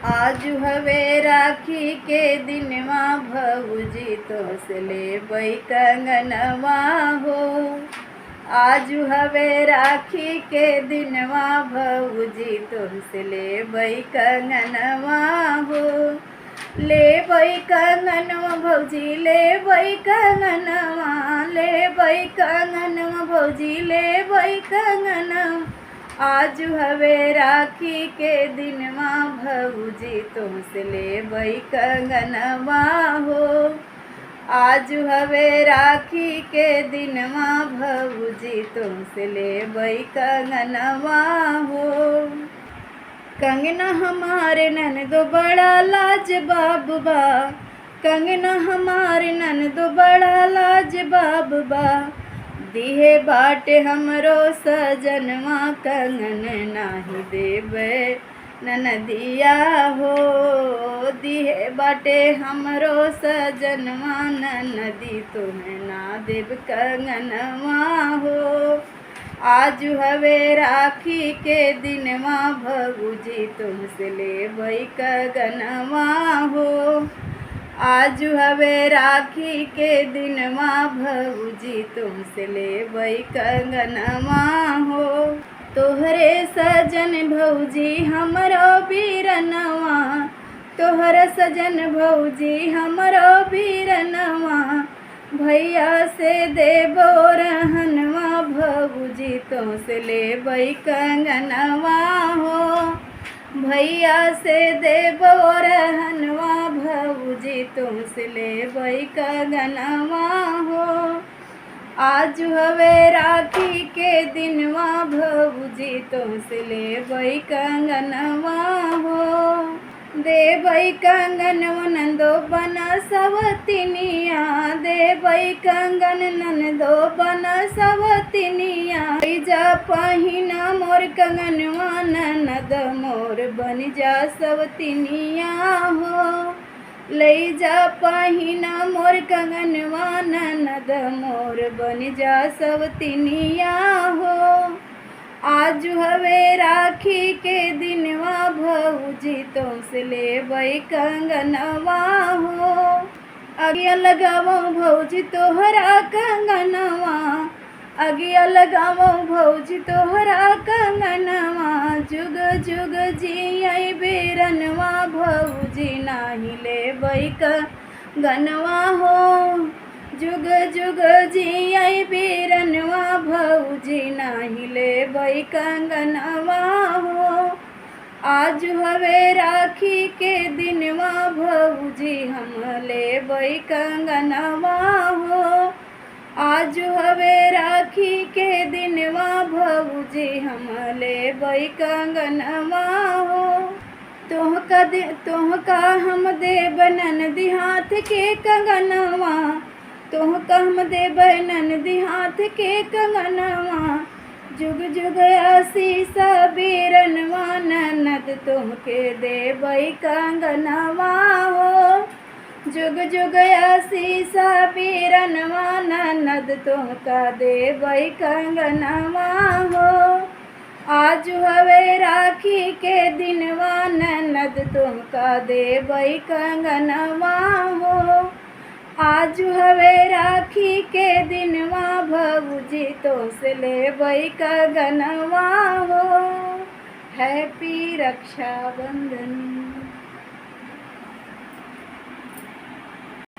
आज हवे राखी के दिनवा भौजी तोसे लेबै कंगनवा हो। आज हवे राखी के दिनवा भौजी तोसे लेबै कंगनवा हो। लेबै कंगनवा भौजी लेबै कंगनवा, लेबै कंगनवा भौजी लेबै कंगनवा। आज हवे राखी के दिनवा भौजी तुमसे लेबै कंगनवा हो। आज हवे राखी के दिनवा भौजी तुमसे लेबै कंगनवा हो। कंगना हमारे ननदो बड़ा लाजवाब बा, कंगना हमारे ननदो बड़ा लाजवाब बा। दिहे बाटे हमरो सजनवा कंगन नाही देबे ननदिया हो। दिहे बाटे हमरो सजनवा ननदी तुम्हें ना देब कंगनवा हो। आज हवे राखी के दिनवा भौजी तुमसे लेबै कंगनवा हो। आज हवे राखी के दिनवा भौजी तुमसे लेबै कंगनवा हो। तोहरे सजन भौजी हमरो बीरनवा, तोहर सजन भौजी हमरो बीरनवा। भैया से देबो रहनवा भौजी तुमसे लेबै कंगनवा हो। भैया से देबो रहनवा भौजी तुमसे लेबै कंगनवा हो। आज हवे राखी के दिनवा भौजी तुमसे लेबै कंगनवा हो। देबै कंगनवा नंदो बना सवतिनिया, देबै कंगन नंदो बना सवतिनिया। जा पहिना मोर कंगनवा ननद मोर बन जा सवतिनिया हो। लई जा पहिना मोर कंगनवा ननद मोर बन जा सवतिनिया हो। आज हवे राखी के दिनवा भौजी तुमसे लेबै कंगनवा हो। अगिया लगावो भौजी तोहरा कंगनवा, अगिया लगावो भौजी तोहरा कंगनवा। जुग जुग जियै बेरनवा भौजी नाही लेबै कंगनवा हो। जुग जुग जियै बेरनवा भौजी नाही लेबै कंगनवा हो। आज हवे राखी के दिनवा भौजी हम लेबै कंगनवा हो। आज हवे राखी के दिनवा भौजी हम लेबै कंगनवा हो। तोहका हम देबै ननदी हाथ के कंगनवा, तोहका हम देबै ननदी हाथ के कंगनवा। जुग जुग आशीष बीरनवा ननद तुमके देबै कंगनवा हो। जुग जुग आशीष बीरनवा ननद तुमका देबै कंगनवा हो। आज हवे राखी के दिनवा ननद तुमका देबै कंगनवा हो। आज हवे राखी के दिनवा भौजी तुमसे लेबै कंगनवा हो। हैप्पी रक्षाबंधन।